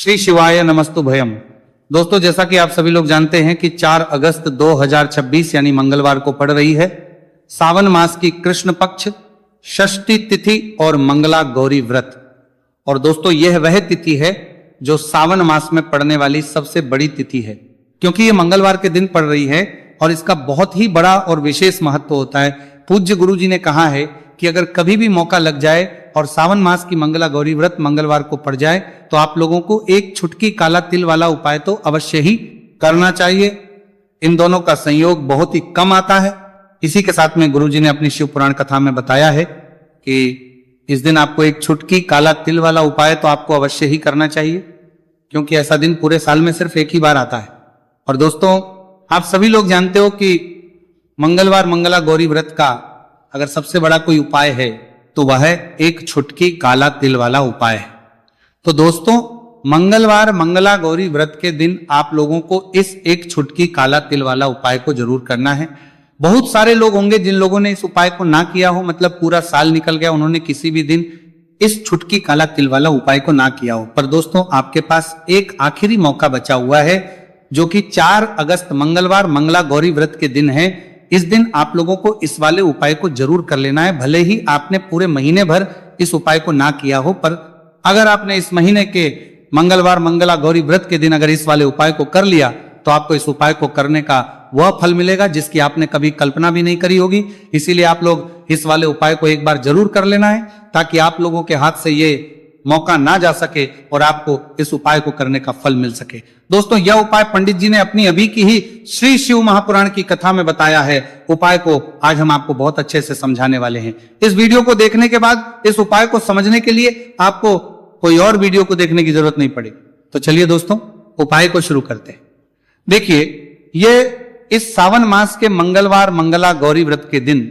श्री शिवाय नमस्तु भयम। दोस्तों, जैसा कि आप सभी लोग जानते हैं कि 4 अगस्त 2026 यानी मंगलवार को पड़ रही है सावन मास की कृष्ण पक्ष षष्ठी तिथि और मंगला गौरी व्रत। और दोस्तों, यह वह तिथि है जो सावन मास में पड़ने वाली सबसे बड़ी तिथि है, क्योंकि यह मंगलवार के दिन पड़ रही है और इसका बहुत ही बड़ा और विशेष महत्व होता है। पूज्य गुरु जी ने कहा है कि अगर कभी भी मौका लग जाए और सावन मास की मंगला गौरी व्रत मंगलवार को पड़ जाए तो आप लोगों को एक छुटकी काला तिल वाला उपाय तो अवश्य ही करना चाहिए। इन दोनों का संयोग बहुत ही कम आता है। इसी के साथ में गुरुजी ने अपनी शिव पुराण कथा में बताया है कि इस दिन आपको एक छुटकी काला तिल वाला उपाय तो आपको अवश्य ही करना चाहिए, क्योंकि ऐसा दिन पूरे साल में सिर्फ एक ही बार आता है। और दोस्तों, आप सभी लोग जानते हो कि मंगलवार मंगला गौरी व्रत का अगर सबसे बड़ा कोई उपाय है तो वह है एक छुटकी काला तिल वाला उपाय है। तो दोस्तों, मंगलवार मंगला गौरी व्रत के दिन आप लोगों को इस एक छुटकी काला तिल वाला उपाय को जरूर करना है। बहुत सारे लोग होंगे जिन लोगों ने इस उपाय को ना किया हो, मतलब पूरा साल निकल गया, उन्होंने किसी भी दिन इस छुटकी काला तिल वाला उपाय को ना किया हो। पर दोस्तों, आपके पास एक आखिरी मौका बचा हुआ है, जो कि 4 अगस्त मंगलवार मंगला गौरी व्रत के दिन है। इस दिन आप लोगों को इस वाले उपाय को जरूर कर लेना है। भले ही आपने पूरे महीने भर इस उपाय को ना किया हो, पर अगर आपने इस महीने के मंगलवार मंगला गौरी व्रत के दिन अगर इस वाले उपाय को कर लिया तो आपको इस उपाय को करने का वह फल मिलेगा जिसकी आपने कभी कल्पना भी नहीं करी होगी। इसीलिए आप लोग इस वाले उपाय को एक बार जरूर कर लेना है, ताकि आप लोगों के हाथ से ये मौका ना जा सके और आपको इस उपाय को करने का फल मिल सके। दोस्तों, यह उपाय पंडित जी ने अपनी अभी की ही श्री शिव महापुराण की कथा में बताया है। उपाय को आज हम आपको बहुत अच्छे से समझाने वाले हैं। इस वीडियो को देखने के बाद इस उपाय को समझने के लिए आपको कोई और वीडियो को देखने की जरूरत नहीं पड़ेगी। तो चलिए दोस्तों, उपाय को शुरू करते हैं। देखिए, ये इस सावन मास के मंगलवार मंगला गौरी व्रत के दिन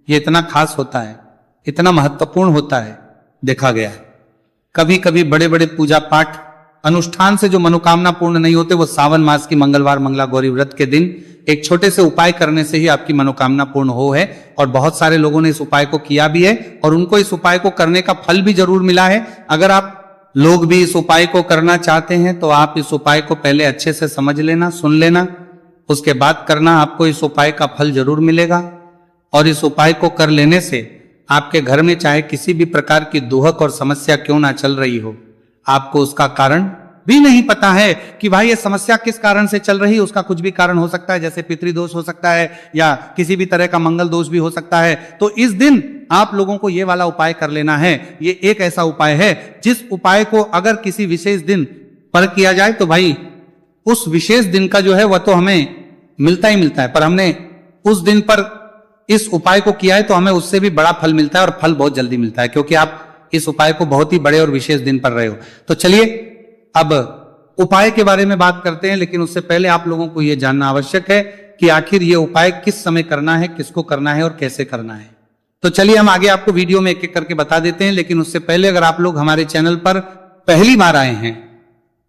ये इतना खास होता है, इतना महत्वपूर्ण होता है, देखा गया है। कभी कभी बड़े बड़े पूजा पाठ अनुष्ठान से जो मनोकामना पूर्ण नहीं होते, वो सावन मास की मंगलवार मंगला गौरी व्रत के दिन एक छोटे से उपाय करने से ही आपकी मनोकामना पूर्ण हो है। और बहुत सारे लोगों ने इस उपाय को किया भी है और उनको इस उपाय को करने का फल भी जरूर मिला है। अगर आप लोग भी इस उपाय को करना चाहते हैं तो आप इस उपाय को पहले अच्छे से समझ लेना, सुन लेना, उसके बाद करना। आपको इस उपाय का फल जरूर मिलेगा। और इस उपाय को कर लेने से आपके घर में चाहे किसी भी प्रकार की दुहक और समस्या क्यों ना चल रही हो, आपको उसका कारण भी नहीं पता है कि भाई ये समस्या किस कारण से चल रही है। उसका कुछ भी कारण हो सकता है, जैसे पितृदोष हो सकता है या किसी भी तरह का मंगल दोष भी हो सकता है। तो इस दिन आप लोगों को ये वाला उपाय कर लेना है। ये एक ऐसा उपाय है जिस उपाय को अगर किसी विशेष दिन पर किया जाए तो भाई उस विशेष दिन का जो है वह तो हमें मिलता ही मिलता है, पर हमने उस दिन पर इस उपाय को किया है तो हमें उससे भी बड़ा फल मिलता है और फल बहुत जल्दी मिलता है, क्योंकि आप इस उपाय को बहुत ही बड़े और विशेष दिन पर रहे हो। तो चलिए अब उपाय के बारे में बात करते हैं, लेकिन उससे पहले आप लोगों को यह जानना आवश्यक है कि आखिर ये उपाय किस समय करना है, किसको करना है और कैसे करना है। तो चलिए हम आगे आपको वीडियो में एक एक करके बता देते हैं। लेकिन उससे पहले अगर आप लोग हमारे चैनल पर पहली बार आए हैं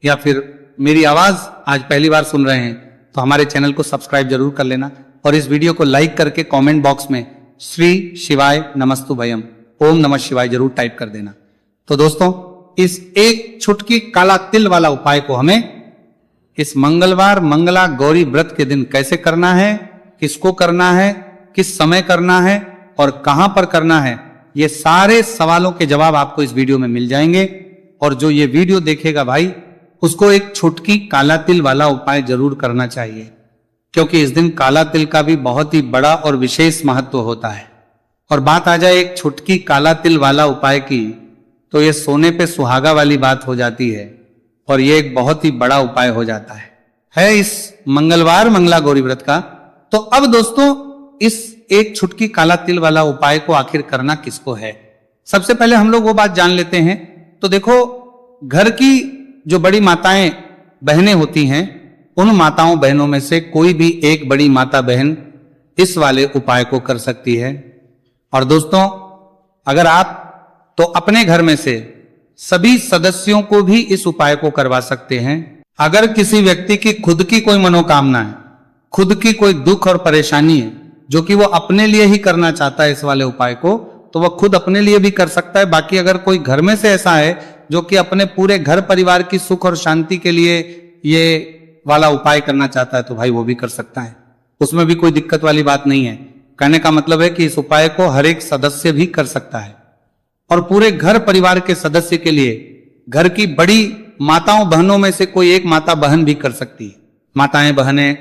या फिर मेरी आवाज आज पहली बार सुन रहे हैं तो हमारे चैनल को सब्सक्राइब जरूर कर लेना और इस वीडियो को लाइक करके कमेंट बॉक्स में श्री शिवाय नमस्तु भयम ओम नमः शिवाय जरूर टाइप कर देना। तो दोस्तों, इस एक छुटकी काला तिल वाला उपाय को हमें इस मंगलवार मंगला गौरी व्रत के दिन कैसे करना है, किसको करना है, किस समय करना है और कहां पर करना है, ये सारे सवालों के जवाब आपको इस वीडियो में मिल जाएंगे। और जो ये वीडियो देखेगा भाई, उसको एक छुटकी काला तिल वाला उपाय जरूर करना चाहिए, क्योंकि इस दिन काला तिल का भी बहुत ही बड़ा और विशेष महत्व होता है। और बात आ जाए एक छुटकी काला तिल वाला उपाय की, तो ये सोने पे सुहागा वाली बात हो जाती है और ये एक बहुत ही बड़ा उपाय हो जाता है इस मंगलवार मंगला गौरी व्रत का। तो अब दोस्तों, इस एक छुटकी काला तिल वाला उपाय को आखिर करना किसको है, सबसे पहले हम लोग वो बात जान लेते हैं। तो देखो, घर की जो बड़ी माताएं बहनें होती हैं, उन माताओं बहनों में से कोई भी एक बड़ी माता बहन इस वाले उपाय को कर सकती है। और दोस्तों, अगर आप तो अपने घर में से सभी सदस्यों को भी इस उपाय को करवा सकते हैं। अगर किसी व्यक्ति की खुद की कोई मनोकामना है, खुद की कोई दुख और परेशानी है जो कि वो अपने लिए ही करना चाहता है इस वाले उपाय को, तो वह खुद अपने लिए भी कर सकता है। बाकी अगर कोई घर में से ऐसा है जो कि अपने पूरे घर परिवार की सुख और शांति के लिए ये वाला उपाय करना चाहता है तो भाई वो भी कर सकता है, उसमें भी कोई दिक्कत वाली बात नहीं है। कहने का मतलब है कि इस उपाय को हर एक सदस्य भी कर सकता है और पूरे घर परिवार के सदस्य के लिए घर की बड़ी माताओं बहनों में से कोई एक माता बहन भी कर सकती है। माताएं बहनें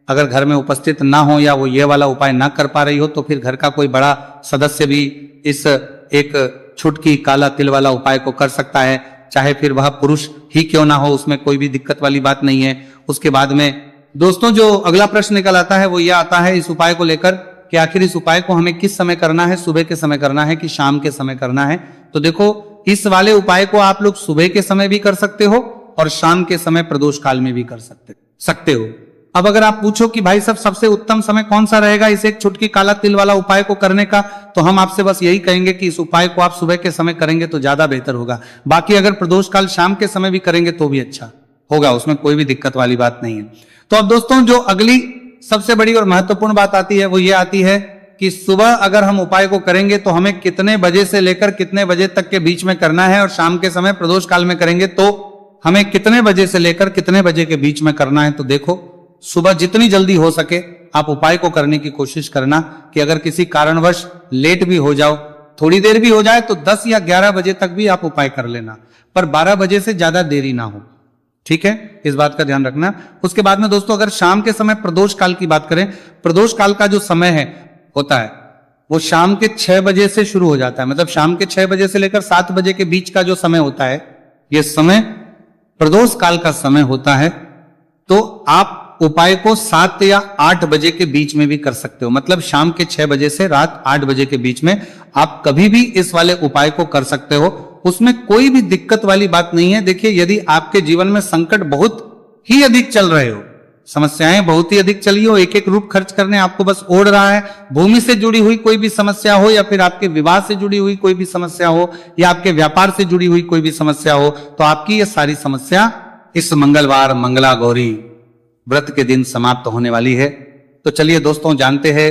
अगर घर में उपस्थित ना हो या वो ये वाला उपाय ना कर पा रही हो तो फिर घर का कोई बड़ा सदस्य भी इस एक छुटकी काला तिल वाला उपाय को कर सकता है, चाहे फिर वह पुरुष ही क्यों ना हो, उसमें कोई भी दिक्कत वाली बात नहीं है। उसके बाद में दोस्तों जो अगला प्रश्न निकल आता है वो यह आता है इस उपाय को लेकर कि आखिर इस उपाय को हमें किस समय करना है, सुबह के समय करना है कि शाम के समय करना है। तो देखो इस वाले उपाय को आप लोग सुबह के समय भी कर सकते हो और शाम के समय प्रदोष काल में भी कर सकते हो। अब अगर आप पूछो कि भाई साहब सबसे उत्तम समय कौन सा रहेगा इस एक छुटकी काला तिल वाला उपाय को करने का, तो हम आपसे बस यही कहेंगे कि इस उपाय को आप सुबह के समय करेंगे तो ज्यादा बेहतर होगा। बाकी अगर प्रदोष काल शाम के समय भी करेंगे तो भी अच्छा होगा, उसमें कोई भी दिक्कत वाली बात नहीं है। तो अब दोस्तों जो अगली सबसे बड़ी और महत्वपूर्ण बात आती है वो ये आती है कि सुबह अगर हम उपाय को करेंगे तो हमें कितने बजे से लेकर कितने बजे तक के बीच में करना है, और शाम के समय प्रदोष काल में करेंगे तो हमें कितने बजे से लेकर कितने बजे के बीच में करना है। तो देखो सुबह जितनी जल्दी हो सके आप उपाय को करने की कोशिश करना कि अगर किसी कारणवश लेट भी हो जाओ, थोड़ी देर भी हो जाए तो 10 या 11 बजे तक भी आप उपाय कर लेना, पर 12 बजे से ज्यादा देरी ना हो, ठीक है, इस बात का ध्यान रखना। उसके बाद में दोस्तों अगर शाम के समय प्रदोष काल की बात करें, प्रदोष काल का जो समय है होता है वो शाम के 6 बजे से शुरू हो जाता है, मतलब शाम के 6 बजे से लेकर 7 बजे के बीच का जो समय होता है ये समय प्रदोष काल का समय होता है। तो आप उपाय को 7 या 8 बजे के बीच में भी कर सकते हो, मतलब शाम के 6 बजे से रात 8 बजे के बीच में आप कभी भी इस वाले उपाय को कर सकते हो, उसमें कोई भी दिक्कत वाली बात नहीं है। देखिए यदि आपके जीवन में संकट बहुत ही अधिक चल रहे हो, समस्याएं बहुत ही अधिक चली हो, एक एक रूप खर्च करने आपको बस ओढ़ रहा है, भूमि से जुड़ी हुई कोई भी समस्या हो या फिर आपके विवाह से जुड़ी हुई कोई भी समस्या हो या आपके व्यापार से जुड़ी हुई कोई भी समस्या हो, तो आपकी ये सारी समस्या इस मंगलवार मंगला गौरी व्रत के दिन समाप्त होने वाली है। तो चलिए दोस्तों जानते हैं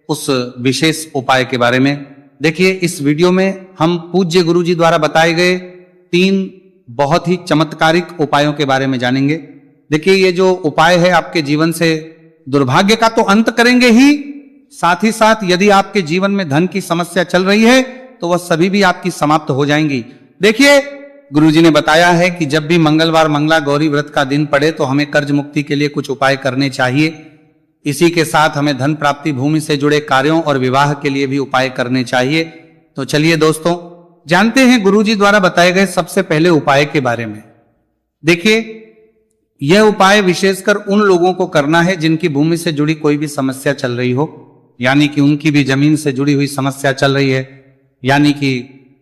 उस विशेष उपाय के बारे में। देखिए इस वीडियो में हम पूज्य गुरु जी द्वारा बताए गए 3 बहुत ही चमत्कारिक उपायों के बारे में जानेंगे। देखिए ये जो उपाय है आपके जीवन से दुर्भाग्य का तो अंत करेंगे ही, साथ ही साथ यदि आपके जीवन में धन की समस्या चल रही है तो वह सभी भी आपकी समाप्त हो जाएंगी। देखिए गुरुजी ने बताया है कि जब भी मंगलवार मंगला गौरी व्रत का दिन पड़े तो हमें कर्ज मुक्ति के लिए कुछ उपाय करने चाहिए। इसी के साथ हमें धन प्राप्ति, भूमि से जुड़े कार्यों और विवाह के लिए भी उपाय करने चाहिए। तो चलिए दोस्तों जानते हैं गुरुजी द्वारा बताए गए सबसे पहले उपाय के बारे में। देखिए यह उपाय विशेषकर उन लोगों को करना है जिनकी भूमि से जुड़ी कोई भी समस्या चल रही हो, यानी कि उनकी भी जमीन से जुड़ी हुई समस्या चल रही है, यानी कि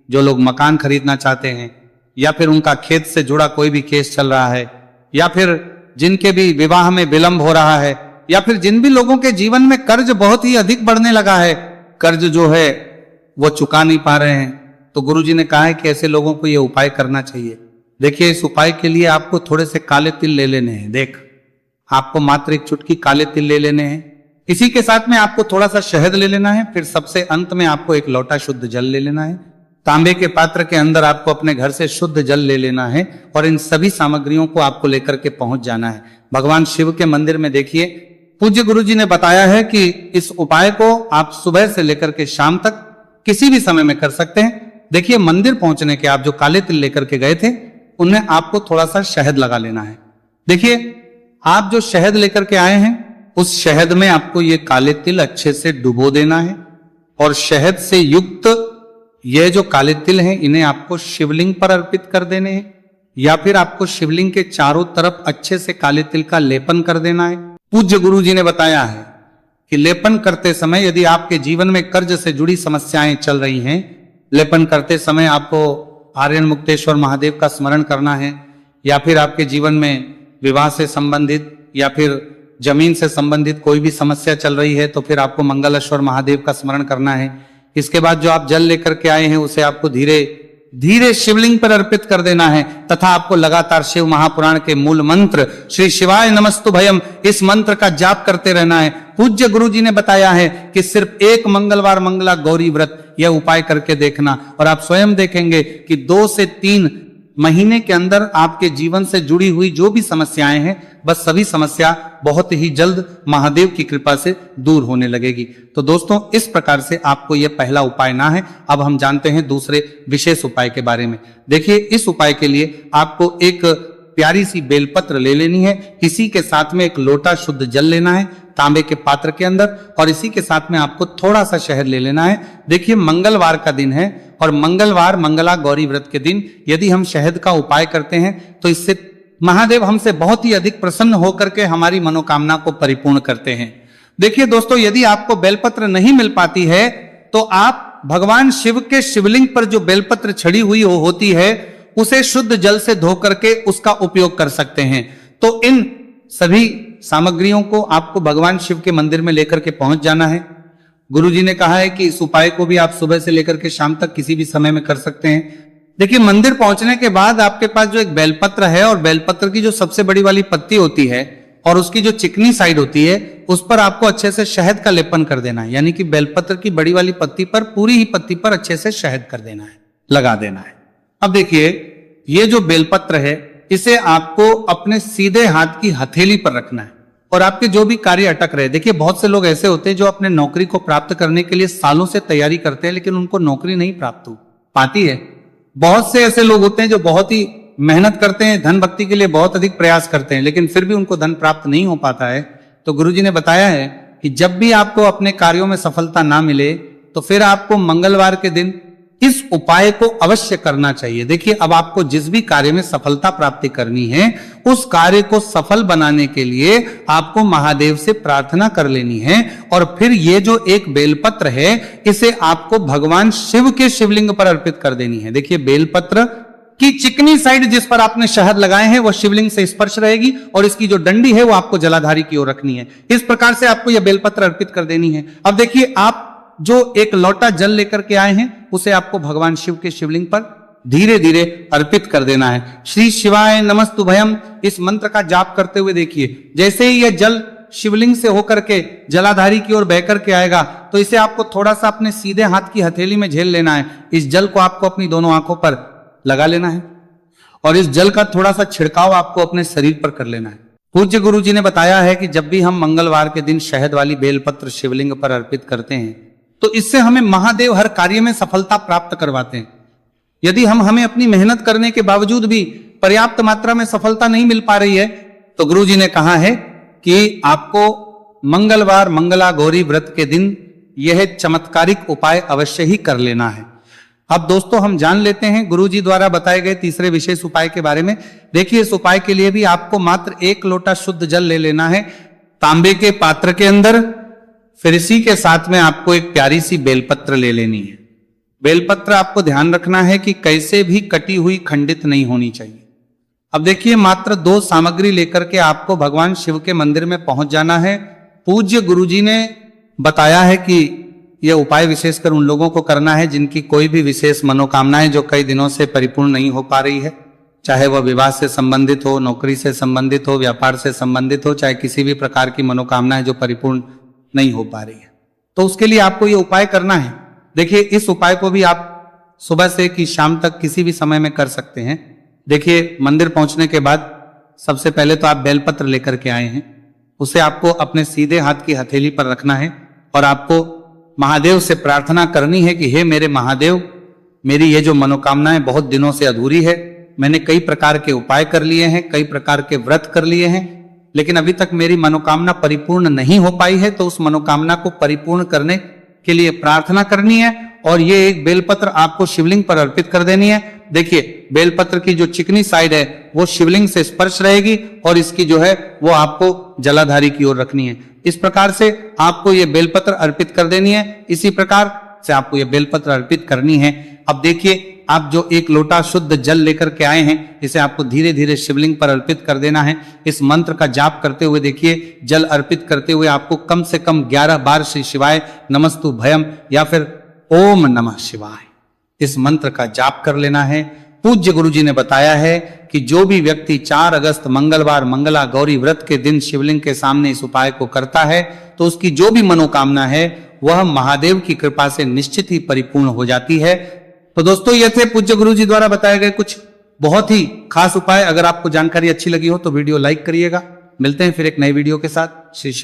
जो लोग मकान खरीदना चाहते हैं या फिर उनका खेत से जुड़ा कोई भी केस चल रहा है, या फिर जिनके भी विवाह में विलंब हो रहा है, या फिर जिन भी लोगों के जीवन में कर्ज बहुत ही अधिक बढ़ने लगा है, कर्ज जो है वो चुका नहीं पा रहे हैं, तो गुरुजी ने कहा है कि ऐसे लोगों को यह उपाय करना चाहिए। देखिए इस उपाय के लिए आपको थोड़े से काले तिल ले लेने हैं। देख आपको मात्र एक चुटकी काले तिल ले लेने हैं, इसी के साथ में आपको थोड़ा सा शहद ले लेना है, फिर सबसे अंत में आपको एक लोटा शुद्ध जल ले लेना है। तांबे के पात्र के अंदर आपको अपने घर से शुद्ध जल ले लेना है और इन सभी सामग्रियों को आपको लेकर के पहुंच जाना है भगवान शिव के मंदिर में। देखिए पूज्य गुरुजी ने बताया है कि इस उपाय को आप सुबह से लेकर के शाम तक किसी भी समय में कर सकते हैं। देखिए मंदिर पहुंचने के आप जो काले तिल लेकर के गए थे उनमें आपको थोड़ा सा शहद लगा लेना है। देखिए आप जो शहद लेकर के आए हैं उस शहद में आपको ये काले तिल अच्छे से डुबो देना है और शहद से युक्त ये जो काले तिल हैं इन्हें आपको शिवलिंग पर अर्पित कर देने हैं, या फिर आपको शिवलिंग के चारों तरफ अच्छे से काले तिल का लेपन कर देना है। पूज्य गुरु जी ने बताया है कि लेपन करते समय यदि आपके जीवन में कर्ज से जुड़ी समस्याएं चल रही हैं, लेपन करते समय आपको आर्यन मुक्तेश्वर महादेव का स्मरण करना है, या फिर आपके जीवन में विवाह से संबंधित या फिर जमीन से संबंधित कोई भी समस्या चल रही है तो फिर आपको मंगलेश्वर महादेव का स्मरण करना है। इसके बाद जो आप जल लेकर के आए हैं उसे आपको धीरे धीरे शिवलिंग पर अर्पित कर देना है तथा आपको लगातार शिव महापुराण के मूल मंत्र श्री शिवाय नमस्तुभयम इस मंत्र का जाप करते रहना है। पूज्य गुरु जी ने बताया है कि सिर्फ एक मंगलवार मंगला गौरी व्रत यह उपाय करके देखना और आप स्वयं देखेंगे कि 2 से 3 महीने के अंदर आपके जीवन से जुड़ी हुई जो भी समस्याएं हैं, बस सभी समस्या बहुत ही जल्द महादेव की कृपा से दूर होने लगेगी। तो दोस्तों, इस प्रकार से आपको यह पहला उपाय ना है। अब हम जानते हैं दूसरे विशेष उपाय के बारे में। देखिए, इस उपाय के लिए आपको एक प्यारी सी बेलपत्र ले लेनी है, इसी के साथ में एक लोटा शुद्ध जल लेना है तांबे के पात्र के अंदर, और इसी के साथ में आपको थोड़ा सा शहद ले लेना है। देखिए, मंगलवार का दिन है और मंगलवार मंगला गौरी व्रत के दिन यदि हम शहद का उपाय करते हैं तो इससे महादेव हमसे बहुत ही अधिक प्रसन्न होकर के हमारी मनोकामना को परिपूर्ण करते हैं। देखिए दोस्तों, यदि आपको बेलपत्र नहीं मिल पाती है तो आप भगवान शिव के शिवलिंग पर जो बेलपत्र छड़ी हुई होती है उसे शुद्ध जल से धो करके उसका उपयोग कर सकते हैं। तो इन सभी सामग्रियों को आपको भगवान शिव के मंदिर में लेकर के पहुंच जाना है। गुरुजी ने कहा है कि इस उपाय को भी आप सुबह से लेकर के शाम तक किसी भी समय में कर सकते हैं। देखिए, मंदिर पहुंचने के बाद आपके पास जो एक बेलपत्र है और बेलपत्र की जो सबसे बड़ी वाली पत्ती होती है और उसकी जो चिकनी साइड होती है उस पर आपको अच्छे से शहद का लेपन कर देना है। यानी कि बेलपत्र की बड़ी वाली पत्ती पर, पूरी ही पत्ती पर अच्छे से शहद कर देना है, लगा देना है। अब देखिए, ये जो बेलपत्र है इसे आपको अपने सीधे हाथ की हथेली पर रखना है और आपके जो भी कार्य अटक रहे। देखिए, बहुत से लोग ऐसे होते हैं जो अपने नौकरी को प्राप्त करने के लिए सालों से तैयारी करते हैं लेकिन उनको नौकरी नहीं प्राप्त हो पाती है। बहुत से ऐसे लोग होते हैं जो बहुत ही मेहनत करते हैं, धन भक्ति के लिए बहुत अधिक प्रयास करते हैं, लेकिन फिर भी उनको धन प्राप्त नहीं हो पाता है। तो गुरुजी ने बताया है कि जब भी आपको अपने कार्यों में सफलता ना मिले तो फिर आपको मंगलवार के दिन इस उपाय को अवश्य करना चाहिए। देखिए, अब आपको जिस भी कार्य में सफलता प्राप्ति करनी है उस कार्य को सफल बनाने के लिए आपको महादेव से प्रार्थना कर लेनी है और फिर ये जो एक बेलपत्र है इसे आपको भगवान शिव के शिवलिंग पर अर्पित कर देनी है। देखिए, बेलपत्र की चिकनी साइड जिस पर आपने शहद लगाए हैं वो शिवलिंग से स्पर्श रहेगी और इसकी जो डंडी है वो आपको जलाधारी की ओर रखनी है। इस प्रकार से आपको यह बेलपत्र अर्पित कर देनी है। अब देखिए, आप जो एक लोटा जल लेकर के आए हैं उसे आपको भगवान शिव के शिवलिंग पर धीरे धीरे अर्पित कर देना है। श्री शिवाय नमस्तुभयम इस मंत्र का जाप करते हुए देखिए, जैसे ही यह जल शिवलिंग से होकर के जलाधारी की ओर बह करके आएगा तो इसे आपको थोड़ा सा अपने सीधे हाथ की हथेली में झेल लेना है। इस जल को आपको अपनी दोनों आंखों पर लगा लेना है और इस जल का थोड़ा सा छिड़काव आपको अपने शरीर पर कर लेना है। पूज्य गुरु जी ने बताया है कि जब भी हम मंगलवार के दिन शहद वाली बेलपत्र शिवलिंग पर अर्पित करते हैं तो इससे हमें महादेव हर कार्य में सफलता प्राप्त करवाते हैं। यदि हमें अपनी मेहनत करने के बावजूद भी पर्याप्त मात्रा में सफलता नहीं मिल पा रही है तो गुरु जी ने कहा है कि आपको मंगलवार मंगला गौरी व्रत के दिन यह चमत्कारिक उपाय अवश्य ही कर लेना है। अब दोस्तों, हम जान लेते हैं गुरु जी द्वारा बताए गए तीसरे विशेष उपाय के बारे में। देखिए, इस उपाय के लिए भी आपको मात्र एक लोटा शुद्ध जल ले लेना है तांबे के पात्र के अंदर। फिर इसी के साथ में आपको एक प्यारी सी बेलपत्र ले लेनी है। बेलपत्र आपको ध्यान रखना है कि कैसे भी कटी हुई खंडित नहीं होनी चाहिए। अब देखिए, मात्र 2 सामग्री लेकर के आपको भगवान शिव के मंदिर में पहुंच जाना है। पूज्य गुरुजी ने बताया है कि यह उपाय विशेषकर उन लोगों को करना है जिनकी कोई भी विशेष मनोकामनाएं जो कई दिनों से परिपूर्ण नहीं हो पा रही है, चाहे वह विवाह से संबंधित हो, नौकरी से संबंधित हो, व्यापार से संबंधित हो, चाहे किसी भी प्रकार की मनोकामनाएं जो परिपूर्ण नहीं हो पा रही है, तो उसके लिए आपको यह उपाय करना है। देखिए, इस उपाय को भी आप सुबह से कि शाम तक किसी भी समय में कर सकते हैं। देखिए, मंदिर पहुंचने के बाद सबसे पहले तो आप बेलपत्र लेकर के आए हैं, उसे आपको अपने सीधे हाथ की हथेली पर रखना है और आपको महादेव से प्रार्थना करनी है कि हे मेरे महादेव, मेरी ये जो मनोकामनाएं बहुत दिनों से अधूरी है, मैंने कई प्रकार के उपाय कर लिए हैं, कई प्रकार के व्रत कर लिए हैं, लेकिन अभी तक मेरी मनोकामना परिपूर्ण नहीं हो पाई है। तो उस मनोकामना को परिपूर्ण करने के लिए प्रार्थना करनी है और ये एक बेलपत्र आपको शिवलिंग पर अर्पित कर देनी है। देखिए, बेलपत्र की जो चिकनी साइड है वो शिवलिंग से स्पर्श रहेगी और इसकी जो है वो आपको जलाधारी की ओर रखनी है। इस प्रकार से आपको ये बेलपत्र अर्पित कर देनी है। इसी प्रकार से आपको ये बेलपत्र अर्पित करनी है। अब देखिए, आप जो एक लोटा शुद्ध जल लेकर के आए हैं इसे आपको धीरे धीरे शिवलिंग पर अर्पित कर देना है। इस मंत्र का जाप करते हुए देखिए, जल अर्पित करते हुए आपको कम से कम 11 बार श्री शिवाय नमस्तुभयम या फिर ओम नमः शिवाय इस मंत्र का जाप कर लेना है। पूज्य गुरु जी ने बताया है कि जो भी व्यक्ति 4 अगस्त मंगलवार मंगला गौरी व्रत के दिन शिवलिंग के सामने इस उपाय को करता है तो उसकी जो भी मनोकामना है वह महादेव की कृपा से निश्चित ही परिपूर्ण हो जाती है। तो दोस्तों, ये थे पूज्य गुरु जी द्वारा बताए गए कुछ बहुत ही खास उपाय। अगर आपको जानकारी अच्छी लगी हो तो वीडियो लाइक करिएगा। मिलते हैं फिर एक नए वीडियो के साथ। श्री शिव।